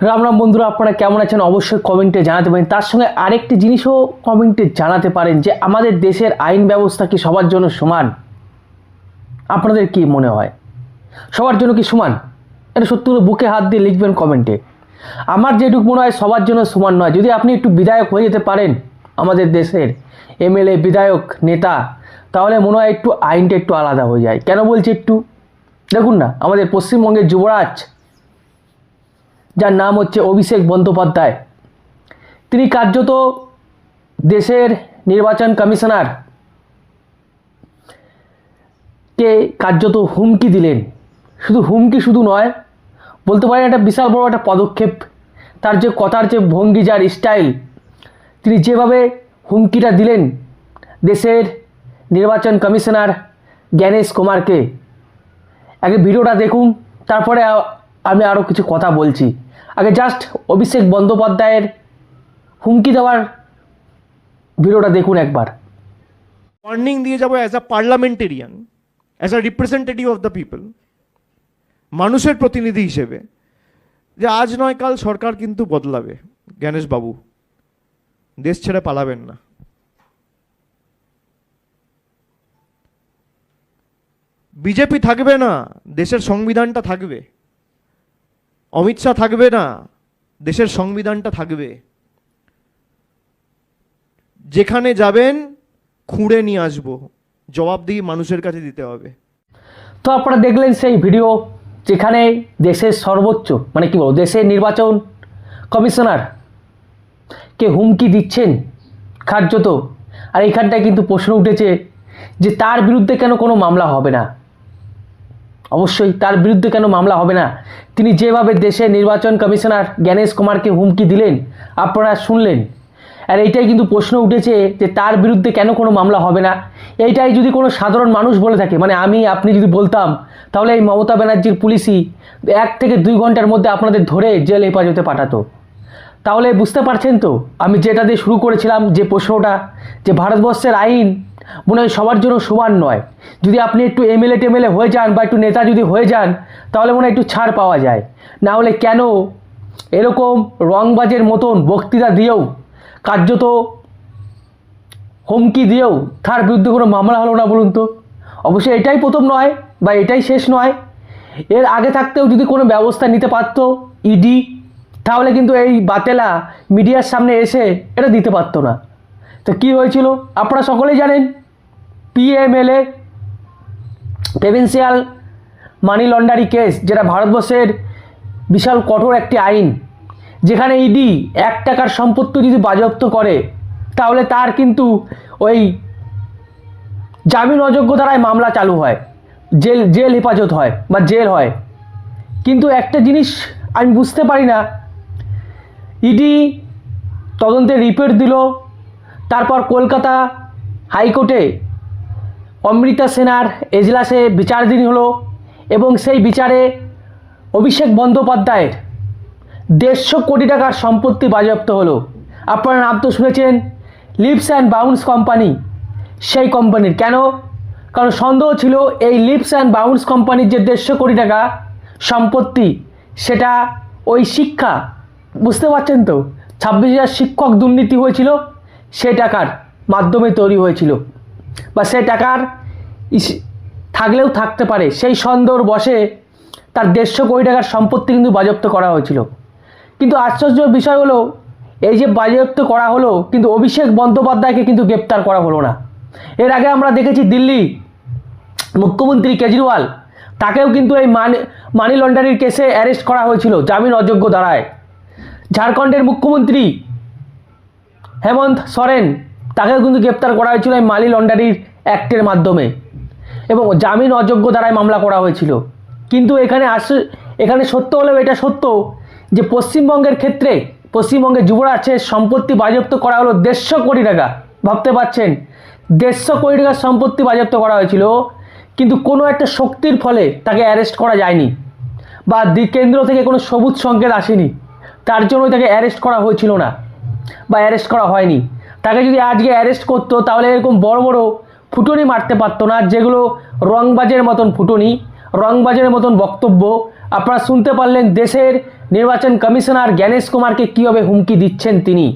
রাম রাম বন্ধুরা, আপনারা কেমন আছেন অবশ্যই কমেন্টে জানাতে পারেন। তার সঙ্গে আরেকটি জিনিসও কমেন্টে জানাতে পারেন যে আমাদের দেশের আইন ব্যবস্থা কি সবার জন্য সমান? আপনাদের কি মনে হয়, সবার জন্য কি সমান? এটা সত্যি করে বুকে হাত দিয়ে লিখবেন কমেন্টে। আমার যেটুকু মনে হয় সবার জন্য সমান নয়। যদি আপনি একটু বিধায়ক হয়ে যেতে পারেন, আমাদের দেশের এমএলএ, বিধায়ক, নেতা, তাহলে মনে হয় একটু আইনটা একটু আলাদা হয়ে যায়। কেন বলছি একটু? দেখুন না, আমাদের পশ্চিমবঙ্গের যুবরাজ, যার নাম হচ্ছে অভিষেক বন্দ্যোপাধ্যায়, তিনি কার্যত দেশের নির্বাচন কমিশনার কে কার্যত হুমকি দিলেন। শুধু হুমকি শুধু নয়, বলতে পারেন একটা বিশাল বড় একটা পদক্ষেপ। তার যে কথার যে ভঙ্গি, যার স্টাইল, তিনি যেভাবে হুমকিটা দিলেন দেশের নির্বাচন কমিশনার জ্ঞানেশ কুমারকে, আগে ভিডিওটা দেখুন, তারপরে আমি আরও কিছু কথা বলছি। আগে জাস্ট অভিষেক বন্দ্যোপাধ্যায়ের হুমকি দেওয়ার ভিডিওটা দেখুন একবার। ওয়ার্নিং দিয়ে যাব as a parliamentarian, as a representative of the people, মানুষের প্রতিনিধি হিসেবে, যে আজ নয় কাল সরকার কিন্তু বদলাবে। জ্ঞানেশ বাবু, দেশ ছেড়ে পালাবেন না। বিজেপি থাকবে না, দেশের সংবিধানটা থাকবে। অমিত শাহ থাকবে না, দেশের সংবিধানটা থাকবে। যেখানে যাবেন খুঁড়ে নিয়ে আসবো, জবাবদিহি মানুষের কাছে দিতে হবে। তো আপনারা দেখলেন সেই ভিডিও, যেখানে দেশের সর্বোচ্চ মানে কি বলবো, দেশের নির্বাচন কমিশনার কে হুমকি দিচ্ছেন কার্যত। আর এইখানটায় কিন্তু প্রশ্ন উঠেছে যে তার বিরুদ্ধে কেন কোনো মামলা হবে না? অবশ্যই তার বিরুদ্ধে কেন মামলা হবে না? তিনি যেভাবে দেশের নির্বাচন কমিশনার জ্ঞানেশ কুমারকে হুমকি দিলেন, আপনারা শুনলেন। আর এইটাই কিন্তু প্রশ্ন উঠেছে যে তার বিরুদ্ধে কেন কোনো মামলা হবে না। এইটাই যদি কোনো সাধারণ মানুষ বলে থাকে, মানে আমি আপনি যদি বলতাম, তাহলে এই মমতা ব্যানার্জির পুলিশই 1 থেকে 2 ঘন্টার মধ্যে আপনাদের ধরে জেল হেফাজতে পাঠাতো। তাহলে বুঝতে পারছেন তো আমি যেটা দিয়ে শুরু করেছিলাম, যে প্রশ্নটা, যে ভারতবর্ষের আইন মনে হয় সবার জন্য সমান নয়। যদি আপনি একটু এমএলএ টেমএলএ হয়ে যান বা একটু নেতা যদি হয়ে যান, তাহলে মনে হয় একটু ছাড় পাওয়া যায়। না হলে কেন এরকম রংবাজের মতন বক্তৃতা দিয়েও, কার্যত হুমকি দিয়েও তার বিরুদ্ধে কোনো মামলা হলো না বলুন তো? অবশ্যই এটাই প্রথম নয় বা এটাই শেষ নয়। এর আগে থাকতেও যদি কোনো ব্যবস্থা নিতে পারতো ইডি, তাহলে কিন্তু এই বাতেলা মিডিয়ার সামনে এসে এটা দিতে পারতো না। তো কী হয়েছিল আপনারা সকলেই জানেন। পিএমএলএ, প্রেভেন্সিয়াল মানি লন্ডারি কেস, যেটা ভারতবর্ষের বিশাল কঠোর একটি আইন, যেখানে ইডি 1 টাকার সম্পত্তি যদি বাজেয়াপ্ত করে, তাহলে তার কিন্তু ওই জামিন অযোগ্য ধারায় মামলা চালু হয়, জেল হেফাজত হয় বা জেল হয়। কিন্তু একটা জিনিস আমি বুঝতে পারি না, ইডি তদন্তের রিপোর্ট দিল, তারপর কলকাতা হাইকোর্টে অমৃতা সেনার এজলাসে বিচারাধীন হলো, এবং সেই বিচারে অভিষেক বন্দ্যোপাধ্যায়ের 150 কোটি টাকার সম্পত্তি বাজেয়াপ্ত হলো। আপনারা নাম তো শুনেছেন, লিভস অ্যান্ড বাউন্স কোম্পানি। সেই কোম্পানির কেন? কারণ সন্দেহ ছিল এই লিভস অ্যান্ড বাউন্স কোম্পানির যে 150 কোটি টাকা সম্পত্তি, সেটা ওই শিক্ষা, বুঝতে পারছেন তো, 26,000 শিক্ষক দুর্নীতি হয়েছিল, সেই টাকার মাধ্যমে তৈরি হয়েছিল, বা সেই টাকার থাকলেও থাকতে পারে, সেই সন্দেহর বশে তার 150 কোটি টাকার সম্পত্তি কিন্তু বাজেয়াপ্ত করা হয়েছিল। কিন্তু আশ্চর্যের বিষয় হলো, এই যে বাজেয়াপ্ত করা হলো, কিন্তু অভিষেক বন্দ্যোপাধ্যায়কে কিন্তু গ্রেপ্তার করা হলো না। এর আগে আমরা দেখেছি দিল্লি মুখ্যমন্ত্রী কেজরিওয়াল, তাকেও কিন্তু এই মানি লন্ডারির কেসে অ্যারেস্ট করা হয়েছিল জামিন অযোগ্য ধারায়। ঝাড়খণ্ডের মুখ্যমন্ত্রী হেমন্ত সোরেন, তাকেও কিন্তু গ্রেপ্তার করা হয়েছিল এই মানি লন্ডারির অ্যাক্টের মাধ্যমে, এবং জামিন অযোগ্য ধারায় মামলা করা হয়েছিল। কিন্তু এখানে সত্য হলেও এটা সত্য যে পশ্চিমবঙ্গের ক্ষেত্রে, পশ্চিমবঙ্গের যুবরাজের সম্পত্তি বাজেয়াপ্ত করা হলো 150 কোটি টাকা। ভাবতে পারছেন, 150 কোটি টাকার সম্পত্তি বাজেয়াপ্ত করা হয়েছিল, কিন্তু কোনো একটা শক্তির ফলে তাকে অ্যারেস্ট করা যায়নি, বা কেন্দ্র থেকে কোনো সবুজ সংকেত আসেনি, তার জন্যই তাকে অ্যারেস্ট করা হয়েছিল না বা অ্যারেস্ট করা হয়নি। তাকে যদি আজকে অ্যারেস্ট করতো, তাহলে এরকম বড় বড় ফুটুনি মারতে পারতো না, যেগুলো রংবাজের মতন ফুটুনি, রংবাজের মতন বক্তব্য আপনারা শুনতে পারলেন দেশের নির্বাচন কমিশনার জ্ঞানেশ কুমারকে কীভাবে হুমকি দিচ্ছেন তিনি।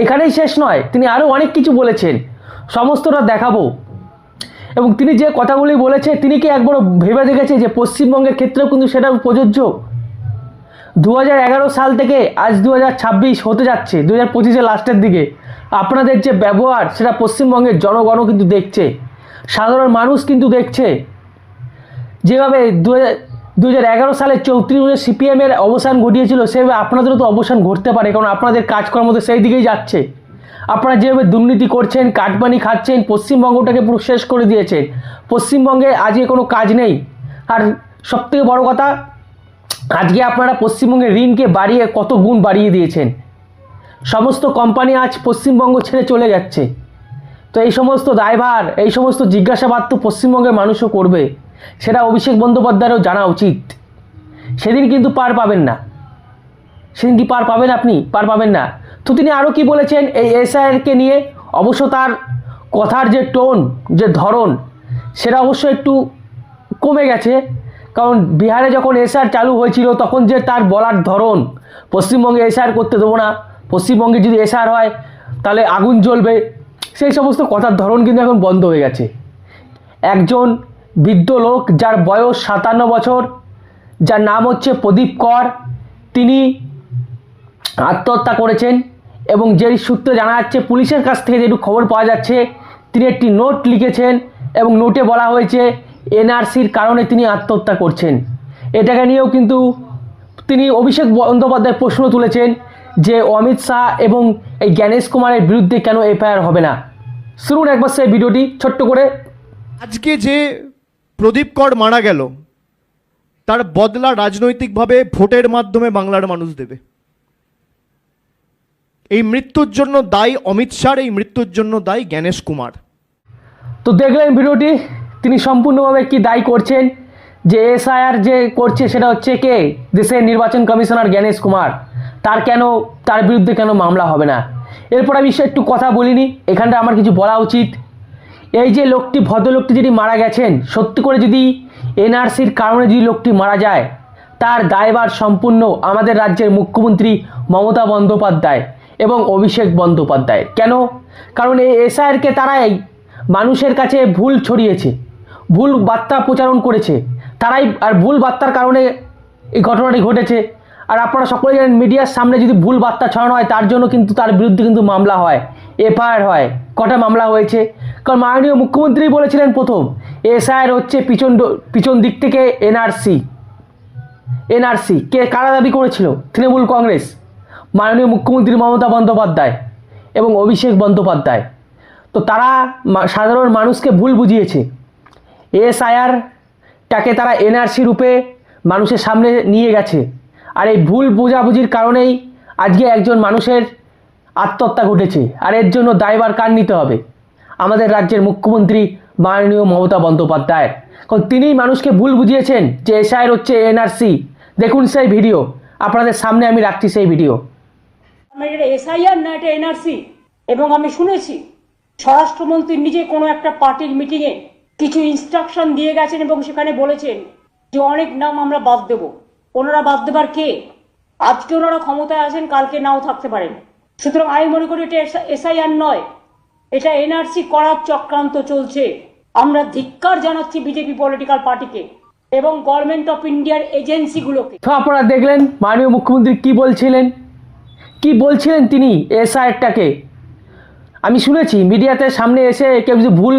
এখানেই শেষ নয়, তিনি আরও অনেক কিছু বলেছেন, সমস্তটা দেখাবো। এবং তিনি যে কথাগুলি বলেছে, তিনি কি একবারও ভেবে দেখেছে যে পশ্চিমবঙ্গের ক্ষেত্রেও কিন্তু সেটা প্রযোজ্য? 2011 সাল থেকে আজ 2026 হতে যাচ্ছে, 2025-এর লাস্টের দিকে আপনাদের যে ব্যবহার সেটা পশ্চিমবঙ্গের জনগণও কিন্তু দেখছে, সাধারণ মানুষ কিন্তু দেখছে। যেভাবে 2011 সালে 34 সিপিএমের অবসান ঘটিয়েছিল, সেভাবে আপনাদেরও তো অবসান ঘটতে পারে, কারণ আপনাদের কাজকর্ম তো সেই দিকেই যাচ্ছে। আপনারা যেভাবে দুর্নীতি করছেন, কাটমানি খাচ্ছেন, পশ্চিমবঙ্গটাকে পুরো শেষ করে দিয়েছেন। পশ্চিমবঙ্গে আজকে কোনো কাজ নেই। আর সবথেকে বড় কথা, আজকে আপনারা পশ্চিমবঙ্গের ঋণকে বাড়িয়ে কত গুণ বাড়িয়ে দিয়েছেন। সমস্ত কোম্পানি আজ পশ্চিমবঙ্গ ছেড়ে চলে যাচ্ছে। তো এই সমস্ত দায়ভার, এই সমস্ত জিজ্ঞাসাবাদ তো পশ্চিমবঙ্গের মানুষও করবে, সেটা অভিষেক বন্দ্যোপাধ্যায়েরও জানা উচিত। সেদিন কিন্তু পার পাবেন না। সেদিন কি পার পাবেন? আপনি পার পাবেন না। তো তিনি আরও কি বলেছেন এই এসআইআরকে নিয়ে? অবশ্য তার কথার যে টোন, যে ধরন, সেটা অবশ্য একটু কমে গেছে। কারণ বিহারে যখন এসআইআর চালু হয়েছিল, তখন যে তার বলার ধরন, পশ্চিমবঙ্গে এসআইআর করতে দেবো না, পশ্চিমবঙ্গে যদি এসআইআর হয় তাহলে আগুন জ্বলবে, সেই সমস্ত কথার ধরন কিন্তু এখন বন্ধ হয়ে গেছে। একজন বৃদ্ধ লোক, যার বয়স 57 বছর, যার নাম হচ্ছে প্রদীপ কর, তিনি আত্মহত্যা করেছেন। এবং যে সূত্রে জানা যাচ্ছে, পুলিশের কাছ থেকে যেটুকু খবর পাওয়া যাচ্ছে, তিনি একটি নোট লিখেছেন এবং নোটে বলা হয়েছে এনআরসির কারণে তিনি আত্মহত্যা করছেন। এটাকে নিয়েও কিন্তু তিনি অভিষেক বন্দ্যোপাধ্যায় প্রশ্ন তুলেছেন যে অমিত শাহ এবং এই জ্ঞানেশ কুমারের বিরুদ্ধে কেন এফআইআর হবে না। শুনুন একবার সেই ভিডিওটি ছোট্ট করে। আজকে যে প্রদীপ কর মারা গেল, তার বদলা রাজনৈতিকভাবে ভোটের মাধ্যমে বাংলার মানুষ দেবে। এই মৃত্যুর জন্য দায়ী অমিত শাহ, এই মৃত্যুর জন্য দায়ী জ্ঞানেশ কুমার। তো দেখলেন ভিডিওটি, তিনি সম্পূর্ণভাবে কি দায়ী করছেন যে এসআইআর যে করছে সেটা হচ্ছে কে? দেশের নির্বাচন কমিশনার জ্ঞানেশ কুমার। তার বিরুদ্ধে কেন মামলা হবে না? এরপর আমি একটু কথা বলিনি, এখানটা আমার কিছু বলা উচিত। এই যে লোকটি, ভদ্রলোকটি যদি মারা গেছেন, সত্যি করে যদি এনআরসির কারণে যদি লোকটি মারা যায়, তার দায়ভার সম্পূর্ণ আমাদের রাজ্যের মুখ্যমন্ত্রী মমতা বন্দ্যোপাধ্যায় এবং অভিষেক বন্দ্যোপাধ্যায়। কেন? কারণ এই এসআইআরকে তারাই মানুষের কাছে ভুল ছড়িয়েছে, ভুল বার্তা প্রচারণ করেছে তারাই, আর ভুল বার্তার কারণে এই ঘটনাটি ঘটেছে। আর আপনারা সকলে জানেন, মিডিয়ার সামনে যদি ভুল বার্তা ছড়ানো হয়, তার জন্য কিন্তু তার বিরুদ্ধে কিন্তু মামলা হয়, এফআইআর হয়। কটা মামলা হয়েছে? কারণ মাননীয় মুখ্যমন্ত্রী বলেছিলেন প্রথম, এসআইআর হচ্ছে পিছন দিক থেকে এনআরসি কে কারা দাবি করেছিল? তৃণমূল কংগ্রেস, মাননীয় মুখ্যমন্ত্রী মমতা বন্দ্যোপাধ্যায় এবং অভিষেক বন্দ্যোপাধ্যায়। তো তারা সাধারণ মানুষকে ভুল বুঝিয়েছে। এসআইআরটাকে তারা এনআরসি রূপে মানুষের সামনে নিয়ে গেছে। আর এই ভুল বোঝাবুঝির কারণেই আজকে একজন মানুষের আত্মহত্যা ঘটেছে। আর এর জন্য দায়ভার কার নিতে হবে? আমাদের রাজ্যের মুখ্যমন্ত্রী মাননীয় মমতা বন্দ্যোপাধ্যায়। কারণ তিনিই মানুষকে ভুল বুঝিয়েছেন যে এসআইআর হচ্ছে এনআরসি। দেখুন সেই ভিডিও, আপনাদের সামনে আমি রাখছি সেই ভিডিও। এটা এসআইআর না, এটা এনআরসি। এবং আমি শুনেছি স্বরাষ্ট্রমন্ত্রী নিজে কোনো একটা পার্টির মিটিংয়ে কিছু ইনস্ট্রাকশন দিয়ে গেছেন এবং সেখানে বলেছেন যে অনেক নাম আমরা বাদ দেব। ওনারা বাদ দেবার কে? আজকে ওনারা ক্ষমতায় আছেন, কালকে নাও থাকতে পারেন। সুতরাং আমি মনে করি এটা এসআইআর নয়, এটা এনআরসি করার চক্রান্ত চলছে। আমরা ধিক্কার জানাচ্ছি বিজেপি পলিটিক্যাল পার্টিকে এবং গভর্নমেন্ট অফ ইন্ডিয়ার এজেন্সিগুলোকে। তো আপনারা দেখলেন মাননীয় মুখ্যমন্ত্রী কি বলছিলেন তিনি এসআইআরটাকে। আমি শুনেছি মিডিয়াতে সামনে এসে কেউ যদি ভুল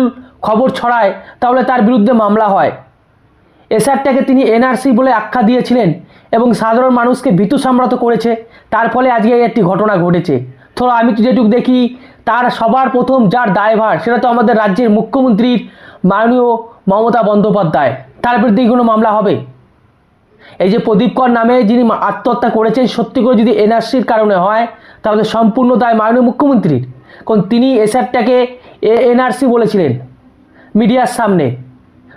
খবর ছড়ায় তাহলে তার বিরুদ্ধে মামলা হয়। এসআইআরটাকে তিনি এনআরসি বলে আখ্যা দিয়েছিলেন এবং সাধারণ মানুষকে ভীতু সম্রাত করেছে। তার ফলে আজকে একটি ঘটনা ঘটেছে। তো আমি তো যেটুকু দেখি, তার সবার প্রথম যার দায়ভার সেটা তো আমাদের রাজ্যের মুখ্যমন্ত্রীর মাননীয় মমতা বন্দ্যোপাধ্যায়। তার বিরুদ্ধে কোনো মামলা হবে? এই যে প্রদীপ কর নামে যিনি আত্মহত্যা করেছেন, সত্যি করে যদি এনআরসির কারণে হয় তাহলে সম্পূর্ণ দায় মাননীয় মুখ্যমন্ত্রীর। কারণ তিনি এসআইআরটাকে এনআরসি বলেছিলেন মিডিয়ার সামনে,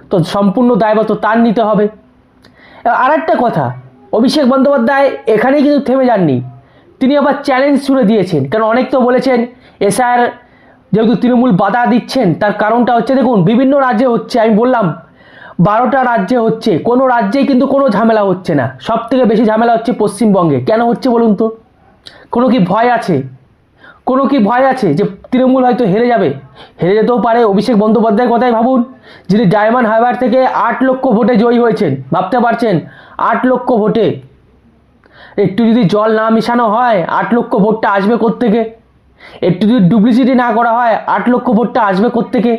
তো সম্পূর্ণ দায়ভার তো তার নিতে হবে। আর একটা কথা, অভিষেক বন্দ্যোপাধ্যায় এখানেই কিন্তু থেমে যাননি, তিনি আবার চ্যালেঞ্জ ছুড়ে দিয়েছেন। কারণ অনেক তো বলেছেন এসআইআর যেহেতু তৃণমূল বাধা দিচ্ছেন, তার কারণটা হচ্ছে দেখুন বিভিন্ন রাজ্যে হচ্ছে। আমি বললাম 12টা রাজ্যে হচ্ছে, কোনো রাজ্যেই কিন্তু কোনো ঝামেলা হচ্ছে না। সব থেকে বেশি ঝামেলা হচ্ছে পশ্চিমবঙ্গে। কেন হচ্ছে বলুন তো? কোনো কি ভয় আছে? কোনো কি ভয় আছে যে তৃণমূল হয়তো হেরে যাবে? হেরে যেতেও পারে। অভিষেক বন্দ্যোপাধ্যায়ের কথাই ভাবুন, যিনি ডায়মন্ড হারবার থেকে 8 লক্ষ ভোটে জয়ী হয়েছেন। ভাবতে পারছেন? 8 লক্ষ ভোটে। একটু যদি জল না মিশানো হয় 8 লক্ষ ভোটটা আসবে কোত্থেকে? একটু যদি ডুপ্লিসিটি না করা হয় 8 লক্ষ ভোটটা আসবে কোত্থেকে?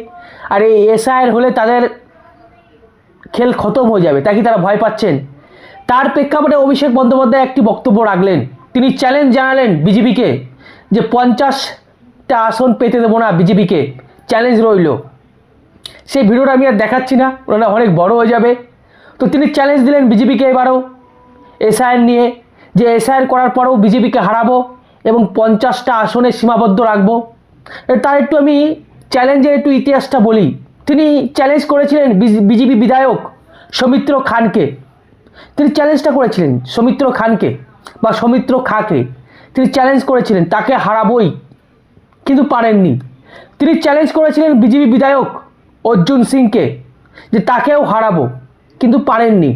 আর এই এসআইআর হলে তাদের খেল খতম হয়ে যাবে, তাই কি তারা ভয় পাচ্ছেন? তার প্রেক্ষাপটে অভিষেক বন্দ্যোপাধ্যায় একটি বক্তব্য রাখলেন। তিনি চ্যালেঞ্জ জানালেন বিজেপিকে যে 50টা আসন পেতে দেবো না বিজেপিকে, চ্যালেঞ্জ রইল। সেই ভিডিওটা আমি আর দেখাচ্ছি না, ওটা অনেক বড় হয়ে যাবে। তো তিনি চ্যালেঞ্জ দিলেন বিজেপিকে এবারও এসআইআর নিয়ে, যে এসআইআর করার পরেও বিজেপিকে হারাবো এবং 50টা আসনে সীমাবদ্ধ রাখবো। তার একটু আমি চ্যালেঞ্জের একটু ইতিহাসটা বলি। তিনি চ্যালেঞ্জ করেছিলেন বিজেপি বিধায়ক সৌমিত্র খানকে। তিনি চ্যালেঞ্জটা করেছিলেন সৌমিত্র খানকে বা সৌমিত্র খাঁকে তিনি চ্যালেঞ্জ করেছিলেন, তাকে হারাবই, কিন্তু পারেননি। তিনি চ্যালেঞ্জ করেছিলেন বিজেপি বিধায়ক অর্জুন সিংকে যে তাকেও হারাবো, কিন্তু পারেননি।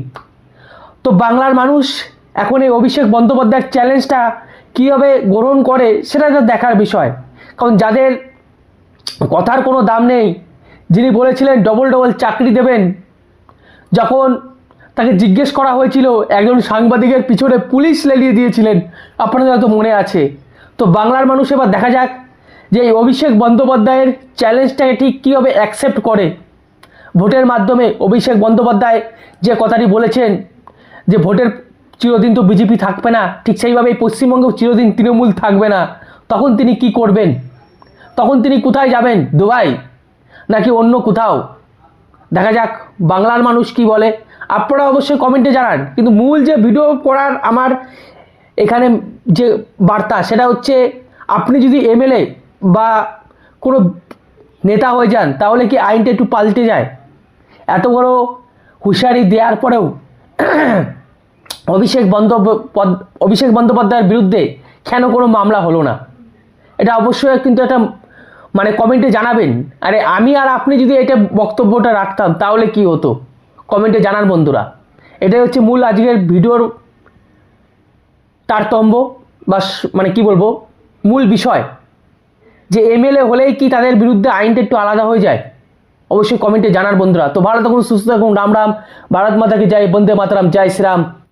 তো বাংলার মানুষ এখন এই অভিষেক বন্দ্যোপাধ্যায়ের চ্যালেঞ্জটা কীভাবে গ্রহণ করে সেটা একটা দেখার বিষয়। কারণ যাদের কথার কোনো দাম নেই, যিনি বলেছিলেন ডবল ডবল চাকরি দেবেন, যখন তাকে জিজ্ঞেস করা হয়েছিল একজন সাংবাদিকের পিছনে পুলিশ লেলিয়ে দিয়েছিলেন, আপনাদের হয়তো মনে আছে। তো বাংলার মানুষ এবার দেখা যাক যে এই অভিষেক বন্দ্যোপাধ্যায়ের চ্যালেঞ্জটাকে ঠিক কীভাবে অ্যাকসেপ্ট করে। ভোটের মাধ্যমে অভিষেক বন্দ্যোপাধ্যায় যে কথাটি বলেছেন যে ভোটের চিরদিন তো বিজেপি থাকবে না, ঠিক সেইভাবে পশ্চিমবঙ্গেও চিরদিন তৃণমূল থাকবে না। তখন তিনি কি করবেন? তখন তিনি কোথায় যাবেন? দুবাই নাকি অন্য কোথাও? দেখা যাক বাংলার মানুষ কি বলে। আপনারা অবশ্যই কমেন্টে জানান। কিন্তু মূল যে ভিডিও করার আমার এখানে যে বার্তা, সেটা হচ্ছে আপনি যদি এমএলএ বা কোনো নেতা হয়ে যান তাহলে কি আইনটা একটু পাল্টে যায়? এত বড় হুঁশিয়ারি দেওয়ার পরেও অভিষেক বন্দ্যোপাধ্যায়ের বিরুদ্ধে কেন কোনো মামলা হলো না? এটা অবশ্যই কিন্তু একটা মানে কমেন্টে জানাবেন। আরে আমি আর আপনি যদি এটা বক্তব্যটা রাখতাম তাহলে কি হতো? কমেন্টে জানান বন্ধুরা। এটাই হচ্ছে মূল আজকের ভিডিওর তারতম্য বা মানে কি বলবো, মূল বিষয় যে এমএলএ হলেই কি তাদের বিরুদ্ধে আইনটা একটু আলাদা হয়ে যায়? অবশ্যই কমেন্টে জানার বন্ধুরা। তো ভালো থাকুন, সুস্থ থাকুন। রাম রাম, ভারত মাতা কি জয়, বন্দে মাতরম, জয় শ্রীরাম।